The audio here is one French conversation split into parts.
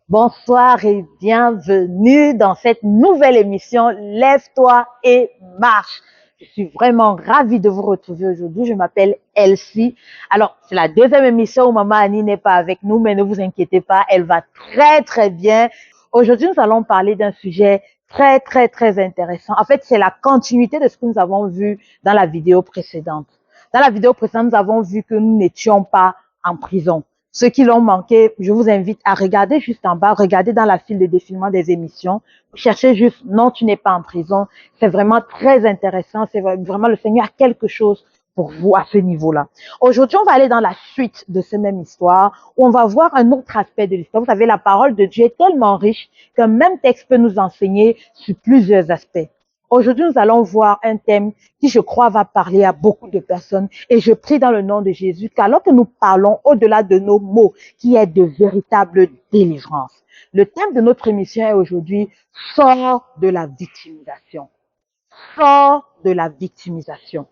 Bonsoir et bienvenue dans cette nouvelle émission Lève-toi et marche. Je suis vraiment ravie de vous retrouver aujourd'hui. Je m'appelle Elsie. Alors, c'est la deuxième émission où Maman Annie n'est pas avec nous, mais ne vous inquiétez pas, elle va très bien. Aujourd'hui, nous allons parler d'un sujet très intéressant. En fait, c'est la continuité de ce que nous avons vu dans la vidéo précédente. Dans la vidéo précédente, nous avons vu que nous n'étions pas en prison. Ceux qui l'ont manqué, je vous invite à regarder juste en bas, regarder dans la file de défilement des émissions. Cherchez juste « Non, tu n'es pas en prison ». C'est vraiment très intéressant. C'est vraiment le Seigneur a quelque chose pour vous à ce niveau-là. Aujourd'hui, on va aller dans la suite de cette même histoire où on va voir un autre aspect de l'histoire. Vous savez, la parole de Dieu est tellement riche qu'un même texte peut nous enseigner sur plusieurs aspects. Aujourd'hui, nous allons voir un thème qui, je crois, va parler à beaucoup de personnes. Et je prie dans le nom de Jésus qu'alors que nous parlons au-delà de nos mots, qui est de véritable délivrance. Le thème de notre émission est aujourd'hui « Sors de la victimisation ». Sors de la victimisation.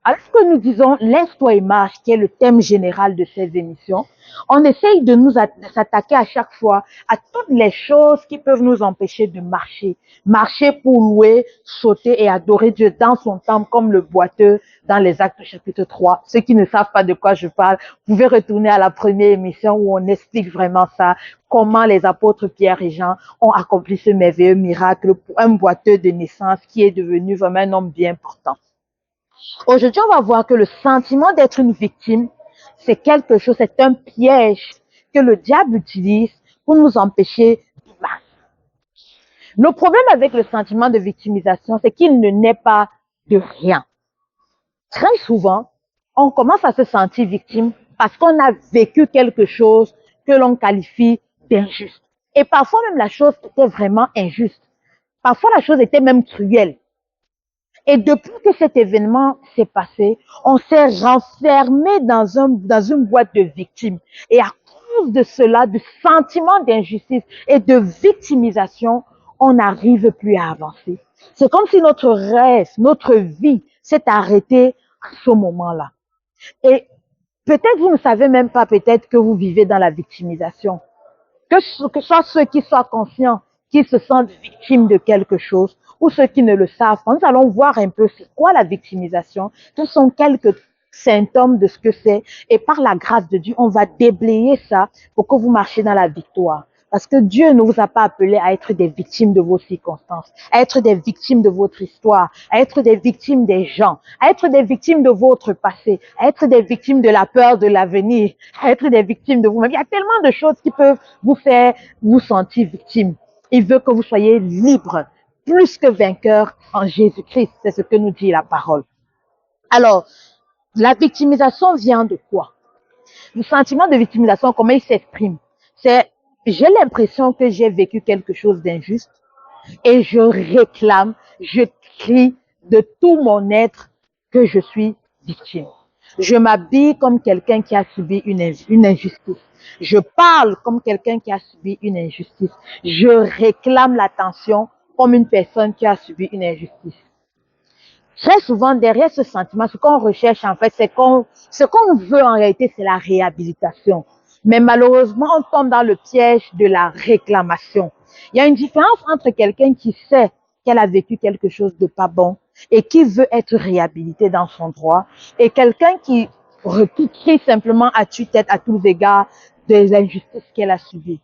Alors que nous disons « Lève-toi et marche », qui est le thème général de ces émissions, on essaye de nous s'attaquer à chaque fois à toutes les choses qui peuvent nous empêcher de marcher. Marcher pour louer, sauter et adorer Dieu dans son temple comme le boiteux dans les Actes chapitre 3. Ceux qui ne savent pas de quoi je parle, vous pouvez retourner à la première émission où on explique vraiment ça, comment les apôtres Pierre et Jean ont accompli ce merveilleux miracle pour un boiteux de naissance qui est devenu vraiment un homme bien portant. Aujourd'hui, on va voir que le sentiment d'être une victime, c'est quelque chose, c'est un piège que le diable utilise pour nous empêcher de marcher. Le problème avec le sentiment de victimisation, c'est qu'il ne naît pas de rien. Très souvent, on commence à se sentir victime parce qu'on a vécu quelque chose que l'on qualifie d'injuste. Et parfois même la chose était vraiment injuste. Parfois la chose était même cruelle. Et depuis que cet événement s'est passé, on s'est renfermé dans une boîte de victimes. Et à cause de cela, du sentiment d'injustice et de victimisation, on n'arrive plus à avancer. C'est comme si notre rêve, notre vie s'est arrêtée à ce moment-là. Et peut-être vous ne savez même pas peut-être que vous vivez dans la victimisation. Que ce soit ceux qui soient conscients, qui se sentent victimes de quelque chose, ou ceux qui ne le savent pas. Nous allons voir un peu c'est quoi la victimisation, ce sont quelques symptômes de ce que c'est, et par la grâce de Dieu, on va déblayer ça pour que vous marchiez dans la victoire. Parce que Dieu ne vous a pas appelé à être des victimes de vos circonstances, à être des victimes de votre histoire, à être des victimes des gens, à être des victimes de votre passé, à être des victimes de la peur de l'avenir, à être des victimes de vous-même. Il y a tellement de choses qui peuvent vous faire vous sentir victime. Il veut que vous soyez libres, plus que vainqueurs en Jésus-Christ. C'est ce que nous dit la parole. Alors, la victimisation vient de quoi? Le sentiment de victimisation, comment il s'exprime? C'est j'ai l'impression que j'ai vécu quelque chose d'injuste et je réclame, je crie de tout mon être que je suis victime. Je m'habille comme quelqu'un qui a subi une injustice. Je parle comme quelqu'un qui a subi une injustice. Je réclame l'attention comme une personne qui a subi une injustice. Très souvent, derrière ce sentiment, ce qu'on recherche en fait, ce qu'on veut en réalité, c'est la réhabilitation. Mais malheureusement, on tombe dans le piège de la réclamation. Il y a une différence entre quelqu'un qui sait qu'elle a vécu quelque chose de pas bon et qui veut être réhabilité dans son droit et quelqu'un qui crie simplement à tue-tête à tous égards des injustices qu'elle a subies.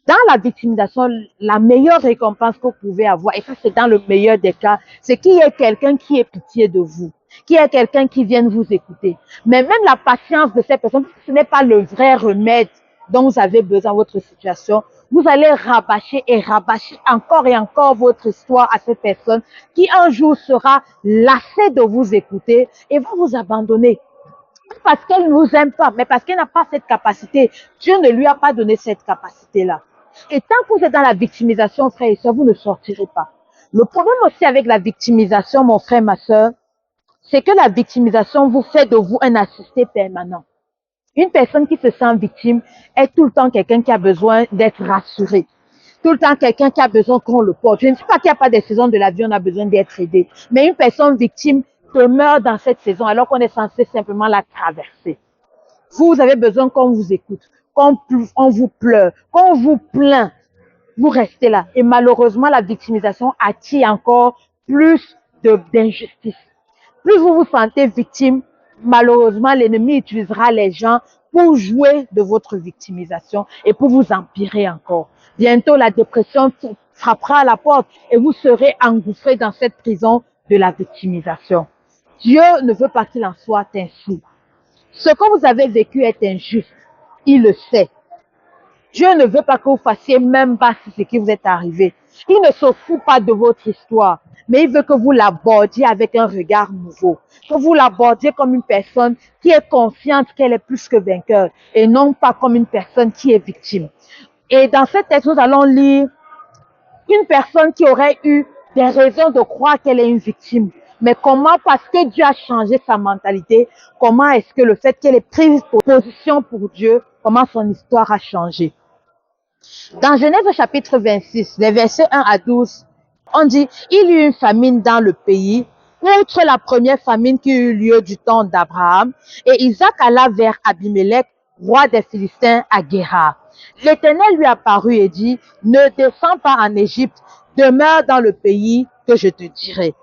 Dans la victimisation, la meilleure récompense que vous pouvez avoir, et ça c'est dans le meilleur des cas, c'est qu'il y ait quelqu'un qui ait pitié de vous, qu'il y ait quelqu'un qui vienne vous écouter. Mais même la patience de ces personnes, ce n'est pas le vrai remède dont vous avez besoin dans votre situation. Vous allez rabâcher et rabâcher encore et encore votre histoire à cette personne qui un jour sera lassée de vous écouter et va vous abandonner. Pas parce qu'elle ne vous aime pas, mais parce qu'elle n'a pas cette capacité. Dieu ne lui a pas donné cette capacité-là. Et tant que vous êtes dans la victimisation, frère et soeur, vous ne sortirez pas. Le problème aussi avec la victimisation, mon frère, ma soeur, c'est que la victimisation vous fait de vous un assisté permanent. Une personne qui se sent victime est tout le temps quelqu'un qui a besoin d'être rassuré. Tout le temps quelqu'un qui a besoin qu'on le porte. Je ne dis pas qu'il n'y a pas des saisons de la vie où on a besoin d'être aidé. Mais une personne victime demeure dans cette saison alors qu'on est censé simplement la traverser. Vous avez besoin qu'on vous écoute, qu'on vous pleure, qu'on vous plaint. Vous restez là. Et malheureusement, la victimisation attire encore plus d'injustice. Plus vous vous sentez victime, malheureusement, l'ennemi utilisera les gens pour jouer de votre victimisation et pour vous empirer encore. Bientôt, la dépression frappera à la porte et vous serez engouffré dans cette prison de la victimisation. Dieu ne veut pas qu'il en soit ainsi. Ce que vous avez vécu est injuste. Il le sait. Dieu ne veut pas que vous fassiez même pas ce qui vous est arrivé. Il ne se fout pas de votre histoire, mais il veut que vous l'abordiez avec un regard nouveau, que vous l'abordiez comme une personne qui est consciente qu'elle est plus que vainqueur et non pas comme une personne qui est victime. Et dans ce texte, nous allons lire une personne qui aurait eu des raisons de croire qu'elle est une victime. Mais comment, parce que Dieu a changé sa mentalité, comment est-ce que le fait qu'elle ait pris position pour Dieu, comment son histoire a changé? Dans Genèse chapitre 26, les versets 1 à 12, on dit, il y eut une famine dans le pays, outre la première famine qui eut lieu du temps d'Abraham, et Isaac alla vers Abimelech, roi des Philistins, à Guérar. L'Éternel lui apparut et dit, ne descends pas en Égypte, demeure dans le pays que je te dirai.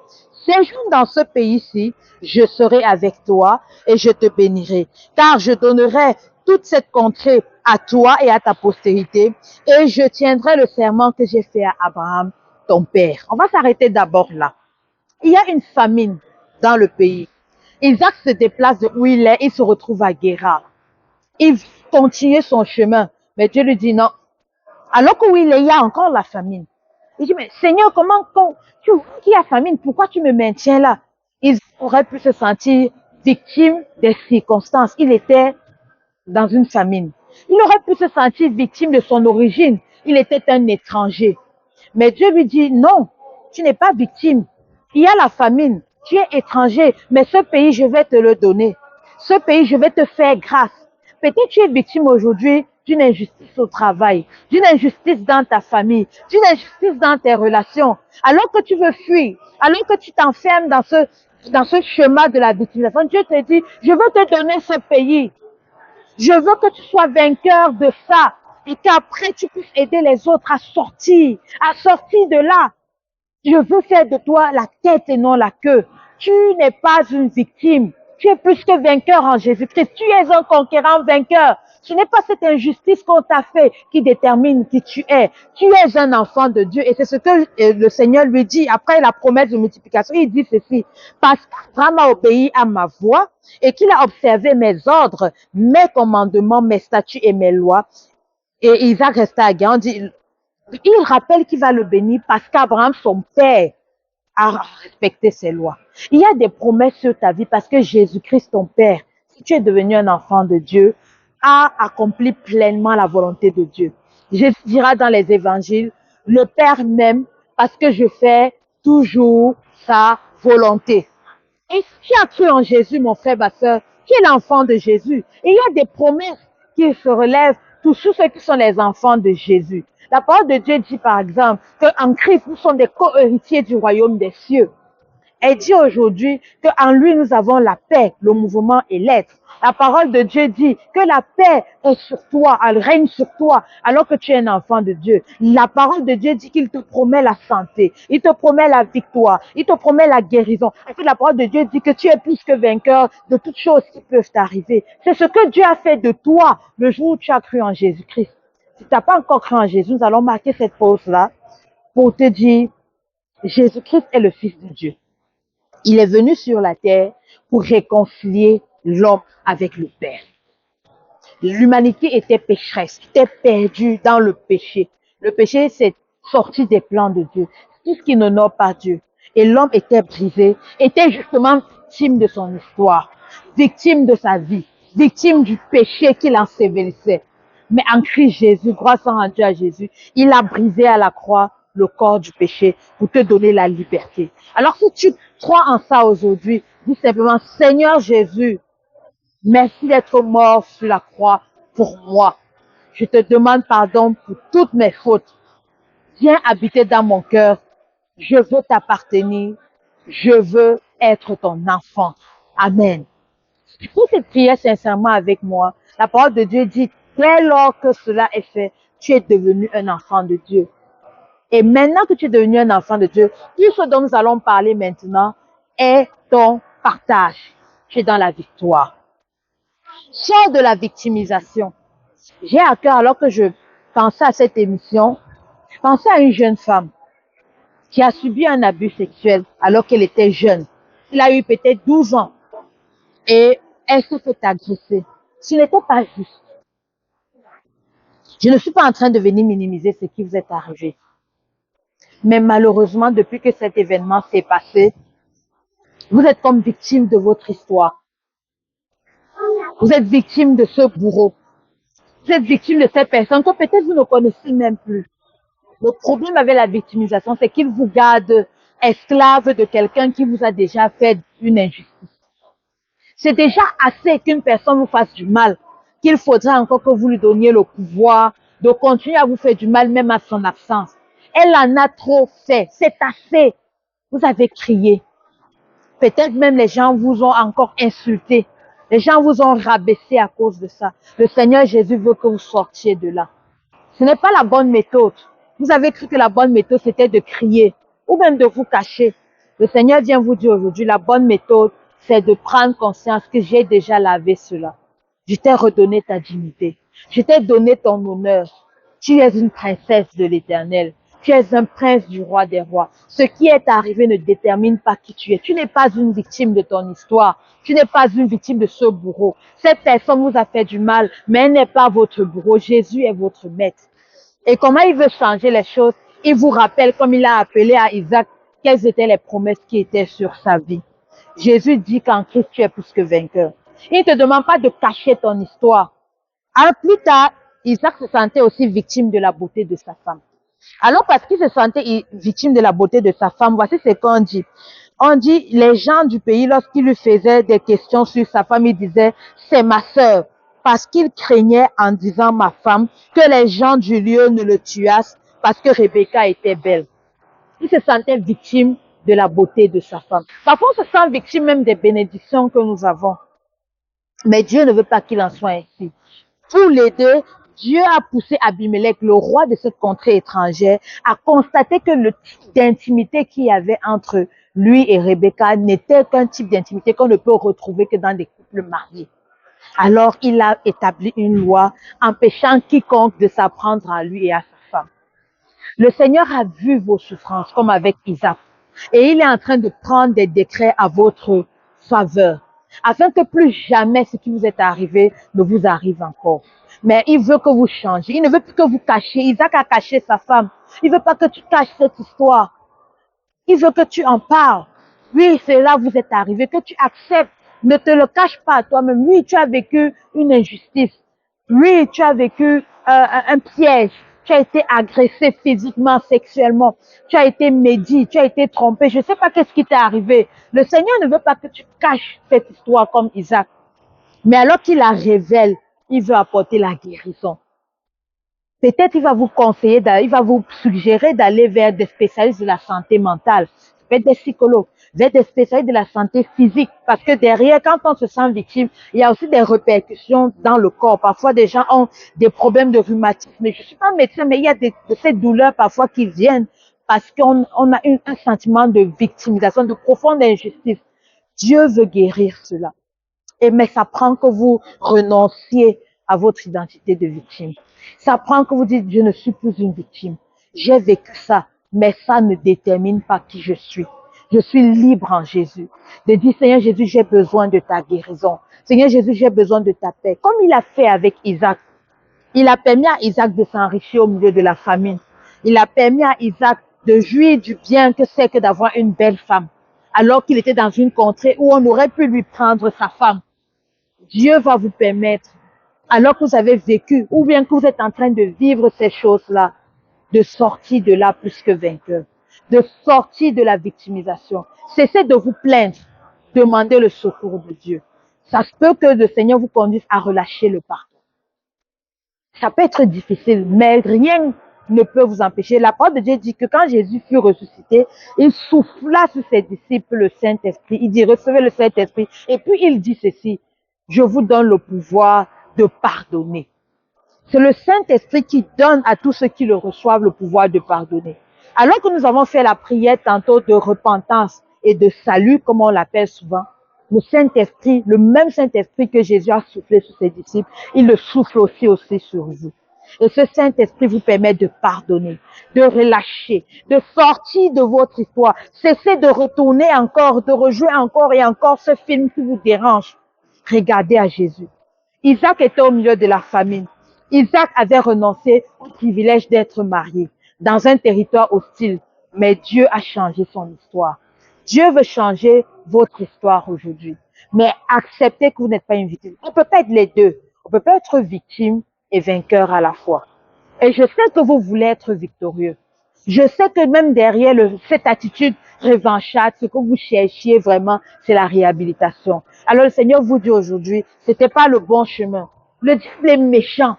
Séjourne dans ce pays-ci, je serai avec toi et je te bénirai, car je donnerai toute cette contrée à toi et à ta postérité, et je tiendrai le serment que j'ai fait à Abraham, ton père. On va s'arrêter d'abord là. Il y a une famine dans le pays. Isaac se déplace de où il est, il se retrouve à Guérar. Il continue son chemin, mais Dieu lui dit non. Alors que où il est, il y a encore la famine. Il dit, mais Seigneur, comment, tu vois qu'il y a famine, pourquoi tu me maintiens là? Il aurait pu se sentir victime des circonstances. Il était dans une famine. Il aurait pu se sentir victime de son origine. Il était un étranger. Mais Dieu lui dit, non, tu n'es pas victime. Il y a la famine. Tu es étranger, mais ce pays, je vais te le donner. Ce pays, je vais te faire grâce. Peut-être tu es victime aujourd'hui d'une injustice au travail, d'une injustice dans ta famille, d'une injustice dans tes relations. Alors que tu veux fuir, alors que tu t'enfermes dans ce chemin de la victimisation, Dieu te dit, je veux te donner ce pays. Je veux que tu sois vainqueur de ça et qu'après tu puisses aider les autres à sortir de là. Je veux faire de toi la tête et non la queue. Tu n'es pas une victime. Tu es plus que vainqueur en Jésus-Christ. Tu es un conquérant vainqueur. Ce n'est pas cette injustice qu'on t'a fait qui détermine qui tu es. Tu es un enfant de Dieu. Et c'est ce que le Seigneur lui dit après la promesse de multiplication. Il dit ceci. Parce qu'Abraham a obéi à ma voix et qu'il a observé mes ordres, mes commandements, mes statuts et mes lois. Et Isaac resta à Guérar. On dit, il rappelle qu'il va le bénir parce qu'Abraham, son père, a respecté ses lois. Il y a des promesses sur ta vie parce que Jésus-Christ, ton père, si tu es devenu un enfant de Dieu, a accompli pleinement la volonté de Dieu. Jésus dira dans les évangiles, le Père m'aime parce que je fais toujours sa volonté. Et si tu as cru en Jésus, mon frère, ma soeur, tu es l'enfant de Jésus. Et il y a des promesses qui se relèvent tous ceux qui sont les enfants de Jésus. La parole de Dieu dit par exemple qu'en Christ, nous sommes des co-héritiers du royaume des cieux. Elle dit aujourd'hui qu'en lui, nous avons la paix, le mouvement et l'être. La parole de Dieu dit que la paix est sur toi, elle règne sur toi, alors que tu es un enfant de Dieu. La parole de Dieu dit qu'il te promet la santé, il te promet la victoire, il te promet la guérison. En fait, la parole de Dieu dit que tu es plus que vainqueur de toutes choses qui peuvent t'arriver. C'est ce que Dieu a fait de toi le jour où tu as cru en Jésus-Christ. Si tu n'as pas encore cru en Jésus, nous allons marquer cette pause-là pour te dire, Jésus-Christ est le Fils de Dieu. Il est venu sur la terre pour réconcilier l'homme avec le Père. L'humanité était pécheresse, était perdue dans le péché. Le péché, c'est sorti des plans de Dieu. Tout ce qui n'honore pas Dieu. Et l'homme était brisé, était justement victime de son histoire, victime de sa vie, victime du péché qu'il ensevelissait. Mais en Christ Jésus, grâce en Dieu à Jésus, il a brisé à la croix le corps du péché pour te donner la liberté. Alors si tu crois en ça aujourd'hui, dis simplement, Seigneur Jésus, merci d'être mort sur la croix pour moi. Je te demande pardon pour toutes mes fautes. Viens habiter dans mon cœur. Je veux t'appartenir. Je veux être ton enfant. Amen. Pour cette prière sincèrement avec moi, la parole de Dieu dit, dès lors que cela est fait, tu es devenu un enfant de Dieu. Et maintenant que tu es devenu un enfant de Dieu, tout ce dont nous allons parler maintenant est ton partage. Tu es dans la victoire. Sors de la victimisation. J'ai à cœur, alors que je pensais à cette émission, je pensais à une jeune femme qui a subi un abus sexuel alors qu'elle était jeune. Elle a eu peut-être 12 ans et elle s'est fait agresser. Ce n'était pas juste. Je ne suis pas en train de venir minimiser ce qui vous est arrivé. Mais malheureusement, depuis que cet événement s'est passé, vous êtes comme victime de votre histoire. Vous êtes victime de ce bourreau. Vous êtes victime de cette personne que peut-être vous ne connaissez même plus. Le problème avec la victimisation, c'est qu'il vous garde esclave de quelqu'un qui vous a déjà fait une injustice. C'est déjà assez qu'une personne vous fasse du mal, qu'il faudra encore que vous lui donniez le pouvoir de continuer à vous faire du mal même à son absence. Elle en a trop fait, c'est assez. Vous avez crié. Peut-être même les gens vous ont encore insulté. Les gens vous ont rabaissé à cause de ça. Le Seigneur Jésus veut que vous sortiez de là. Ce n'est pas la bonne méthode. Vous avez cru que la bonne méthode, c'était de crier ou même de vous cacher. Le Seigneur vient vous dire aujourd'hui, la bonne méthode, c'est de prendre conscience que j'ai déjà lavé cela. Je t'ai redonné ta dignité. Je t'ai donné ton honneur. Tu es une princesse de l'Éternel. Tu es un prince du roi des rois. Ce qui est arrivé ne détermine pas qui tu es. Tu n'es pas une victime de ton histoire. Tu n'es pas une victime de ce bourreau. Cette personne vous a fait du mal, mais elle n'est pas votre bourreau. Jésus est votre maître. Et comment il veut changer les choses? Il vous rappelle, comme il a appelé à Isaac, quelles étaient les promesses qui étaient sur sa vie. Jésus dit qu'en Christ, tu es plus que vainqueur. Il ne te demande pas de cacher ton histoire. Alors plus tard, Isaac se sentait aussi victime de la beauté de sa femme. Alors parce qu'il se sentait victime de la beauté de sa femme, voici ce qu'on dit. On dit, les gens du pays, lorsqu'ils lui faisaient des questions sur sa femme, ils disaient, c'est ma sœur. Parce qu'il craignait en disant ma femme que les gens du lieu ne le tuassent parce que Rebecca était belle. Il se sentait victime de la beauté de sa femme. Parfois, on se sent victime même des bénédictions que nous avons. Mais Dieu ne veut pas qu'il en soit ainsi. Tous les deux, Dieu a poussé Abimelech, le roi de cette contrée étrangère, à constater que le type d'intimité qu'il y avait entre lui et Rebecca n'était qu'un type d'intimité qu'on ne peut retrouver que dans des couples mariés. Alors, il a établi une loi empêchant quiconque de s'apprendre à lui et à sa femme. Le Seigneur a vu vos souffrances comme avec Isaac et il est en train de prendre des décrets à votre faveur afin que plus jamais ce qui vous est arrivé ne vous arrive encore. Mais il veut que vous changiez. Il ne veut plus que vous cachiez. Isaac a caché sa femme. Il ne veut pas que tu caches cette histoire. Il veut que tu en parles. Oui, cela vous est arrivé, que tu acceptes. Ne te le cache pas à toi-même. Oui, tu as vécu une injustice. Oui, tu as vécu un piège. Tu as été agressé physiquement, sexuellement. Tu as été médit, tu as été trompé. Je ne sais pas qu'est-ce qui t'est arrivé. Le Seigneur ne veut pas que tu caches cette histoire comme Isaac. Mais alors qu'il la révèle, il veut apporter la guérison. Peut-être il va vous conseiller, il va vous suggérer d'aller vers des spécialistes de la santé mentale, vers des psychologues, vers des spécialistes de la santé physique. Parce que derrière, quand on se sent victime, il y a aussi des répercussions dans le corps. Parfois, des gens ont des problèmes de rhumatisme. Je ne suis pas médecin, mais il y a de ces douleurs parfois qui viennent parce qu'on a un sentiment de victimisation, de profonde injustice. Dieu veut guérir cela. Mais ça prend que vous renonciez à votre identité de victime. Ça prend que vous dites, je ne suis plus une victime. J'ai vécu ça, mais ça ne détermine pas qui je suis. Je suis libre en Jésus. De dire, Seigneur Jésus, j'ai besoin de ta guérison. Seigneur Jésus, j'ai besoin de ta paix. Comme il a fait avec Isaac. Il a permis à Isaac de s'enrichir au milieu de la famine. Il a permis à Isaac de jouir du bien que c'est que d'avoir une belle femme. Alors qu'il était dans une contrée où on aurait pu lui prendre sa femme. Dieu va vous permettre, alors que vous avez vécu, ou bien que vous êtes en train de vivre ces choses-là, de sortir de là plus que vainqueur, de sortir de la victimisation. Cessez de vous plaindre, demandez le secours de Dieu. Ça se peut que le Seigneur vous conduise à relâcher le pardon. Ça peut être difficile, mais rien ne peut vous empêcher. La parole de Dieu dit que quand Jésus fut ressuscité, il souffla sur ses disciples le Saint-Esprit. Il dit, recevez le Saint-Esprit. Et puis il dit ceci, je vous donne le pouvoir de pardonner. C'est le Saint-Esprit qui donne à tous ceux qui le reçoivent le pouvoir de pardonner. Alors que nous avons fait la prière tantôt de repentance et de salut, comme on l'appelle souvent, le Saint-Esprit, le même Saint-Esprit que Jésus a soufflé sur ses disciples, il le souffle aussi sur vous. Et ce Saint-Esprit vous permet de pardonner, de relâcher, de sortir de votre histoire. Cessez de retourner encore, de rejouer encore et encore ce film qui vous dérange. Regardez à Jésus. Isaac était au milieu de la famine. Isaac avait renoncé au privilège d'être marié dans un territoire hostile, mais Dieu a changé son histoire. Dieu veut changer votre histoire aujourd'hui, mais acceptez que vous n'êtes pas une victime. On peut pas être les deux. On peut pas être victime et vainqueur à la fois. Et je sais que vous voulez être victorieux. Je sais que même derrière cette attitude revancharde, ce que vous cherchiez vraiment, c'est la réhabilitation. Alors le Seigneur vous dit aujourd'hui, c'était pas le bon chemin. Le diable est méchant.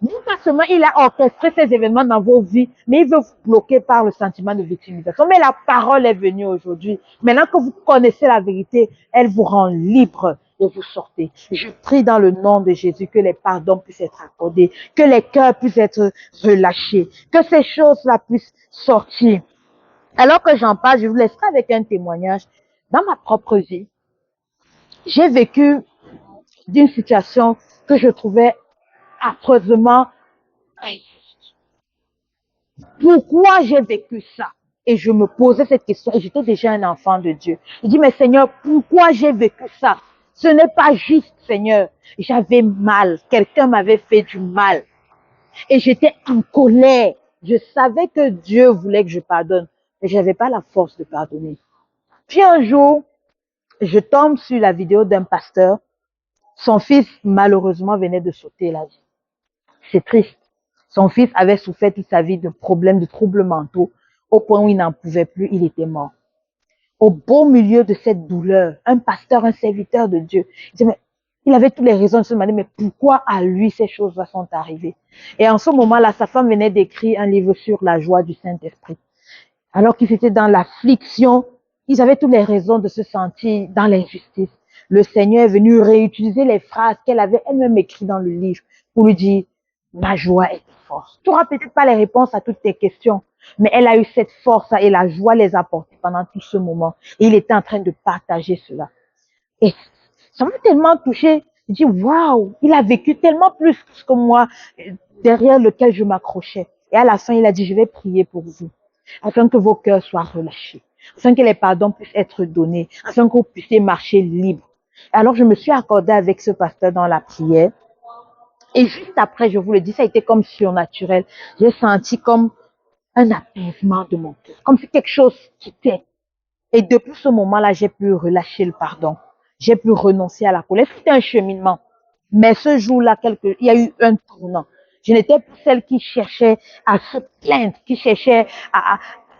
Non seulement il a orchestré ces événements dans vos vies, mais il veut vous bloquer par le sentiment de victimisation. Mais la parole est venue aujourd'hui. Maintenant que vous connaissez la vérité, elle vous rend libre et vous sortez. Je prie dans le nom de Jésus que les pardons puissent être accordés, que les cœurs puissent être relâchés, que ces choses-là puissent sortir. Alors que j'en parle, je vous laisserai avec un témoignage. Dans ma propre vie, j'ai vécu d'une situation que je trouvais affreusement injuste. Pourquoi j'ai vécu ça? Et je me posais cette question, et j'étais déjà un enfant de Dieu. Je dis, mais Seigneur, pourquoi j'ai vécu ça? Ce n'est pas juste, Seigneur. J'avais mal. Quelqu'un m'avait fait du mal. Et j'étais en colère. Je savais que Dieu voulait que je pardonne, mais je n'avais pas la force de pardonner. Puis un jour, je tombe sur la vidéo d'un pasteur. Son fils, malheureusement, venait de sauter la vie. C'est triste. Son fils avait souffert toute sa vie de problèmes, de troubles mentaux, au point où il n'en pouvait plus, il était mort. Au beau milieu de cette douleur, un pasteur, un serviteur de Dieu, il avait toutes les raisons de se demander, mais pourquoi à lui ces choses-là sont arrivées? Et en ce moment-là, sa femme venait d'écrire un livre sur la joie du Saint-Esprit. Alors qu'ils étaient dans l'affliction, ils avaient toutes les raisons de se sentir dans l'injustice. Le Seigneur est venu réutiliser les phrases qu'elle avait elle-même écrites dans le livre pour lui dire, ma joie est force. Tu n'auras peut-être pas les réponses à toutes tes questions, mais elle a eu cette force et la joie les a portées pendant tout ce moment. Et il était en train de partager cela. Et ça m'a tellement touchée. Je dis, waouh, il a vécu tellement plus que moi, derrière lequel je m'accrochais. Et à la fin, il a dit, je vais prier pour vous, afin que vos cœurs soient relâchés, afin que les pardons puissent être donnés, afin que vous puissiez marcher libre. Alors, je me suis accordée avec ce pasteur dans la prière. Et juste après, je vous le dis, ça a été comme surnaturel. J'ai senti comme un apaisement de mon cœur, comme si quelque chose quittait. Et depuis ce moment-là, j'ai pu relâcher le pardon. J'ai pu renoncer à la colère. C'était un cheminement. Mais ce jour-là, il y a eu un tournant. Je n'étais plus celle qui cherchait à se plaindre, qui cherchait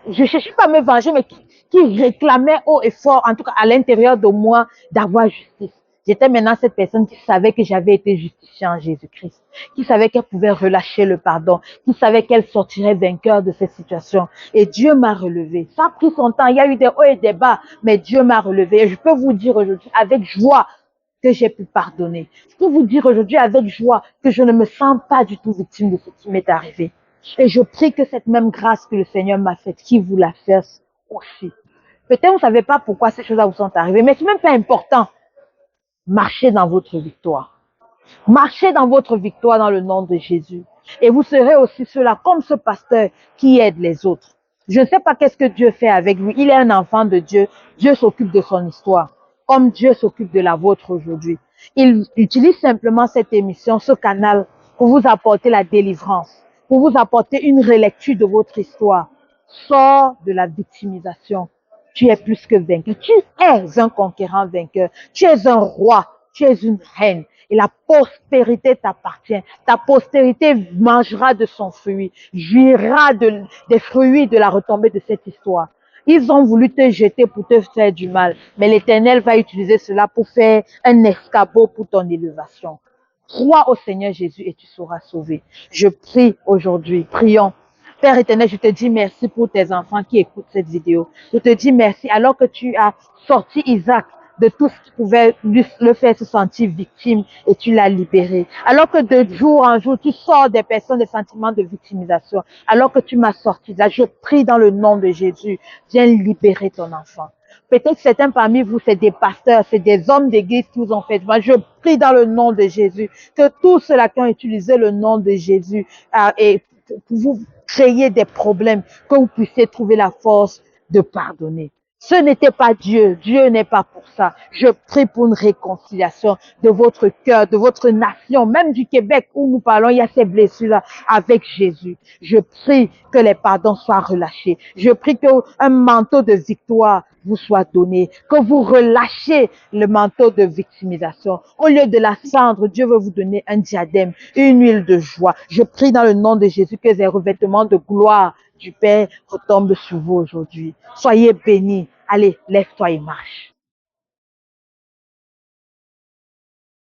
je cherchais pas à me venger, mais qui réclamait haut et fort, en tout cas à l'intérieur de moi, d'avoir justice. J'étais maintenant cette personne qui savait que j'avais été justifiée en Jésus-Christ, qui savait qu'elle pouvait relâcher le pardon, qui savait qu'elle sortirait vainqueur de cette situation. Et Dieu m'a relevé. Ça a pris son temps, il y a eu des hauts et des bas, mais Dieu m'a relevé. Et je peux vous dire aujourd'hui avec joie que j'ai pu pardonner. Je peux vous dire aujourd'hui avec joie que je ne me sens pas du tout victime de ce qui m'est arrivé. Et je prie que cette même grâce que le Seigneur m'a faite, qu'il vous la fasse aussi. Peut-être vous ne savez pas pourquoi ces choses-là vous sont arrivées, mais ce n'est même pas important. Marchez dans votre victoire. Marchez dans votre victoire dans le nom de Jésus. Et vous serez aussi cela comme ce pasteur qui aide les autres. Je ne sais pas qu'est-ce que Dieu fait avec lui. Il est un enfant de Dieu. Dieu s'occupe de son histoire, comme Dieu s'occupe de la vôtre aujourd'hui. Il utilise simplement cette émission, ce canal, pour vous apporter la délivrance, pour vous apporter une relecture de votre histoire. Sors de la victimisation. Tu es plus que vainqueur. Tu es un conquérant vainqueur. Tu es un roi. Tu es une reine. Et la prospérité t'appartient. Ta postérité mangera de son fruit, jouira des fruits de la retombée de cette histoire. Ils ont voulu te jeter pour te faire du mal, mais l'Éternel va utiliser cela pour faire un escabeau pour ton élévation. Crois au Seigneur Jésus et tu seras sauvé. Je prie aujourd'hui, prions. Père éternel, je te dis merci pour tes enfants qui écoutent cette vidéo. Je te dis merci alors que tu as sorti Isaac de tout ce qui pouvait le faire se sentir victime et tu l'as libéré. Alors que de jour en jour, tu sors des personnes des sentiments de victimisation. Alors que tu m'as sorti là, je prie dans le nom de Jésus, viens libérer ton enfant. Peut-être certains parmi vous, c'est des pasteurs, c'est des hommes d'église qui vous ont fait mal. Je prie dans le nom de Jésus que tous ceux-là qui ont utilisé le nom de Jésus et pour vous créer des problèmes, que vous puissiez trouver la force de pardonner. Ce n'était pas Dieu. Dieu n'est pas pour ça. Je prie pour une réconciliation de votre cœur, de votre nation, même du Québec où nous parlons, il y a ces blessures-là avec Jésus. Je prie que les pardons soient relâchés. Je prie qu'un manteau de victoire vous soit donné, que vous relâchez le manteau de victimisation. Au lieu de la cendre, Dieu veut vous donner un diadème, une huile de joie. Je prie dans le nom de Jésus que ces revêtements de gloire du Père retombent sur vous aujourd'hui. Soyez bénis. Allez, lève-toi et marche.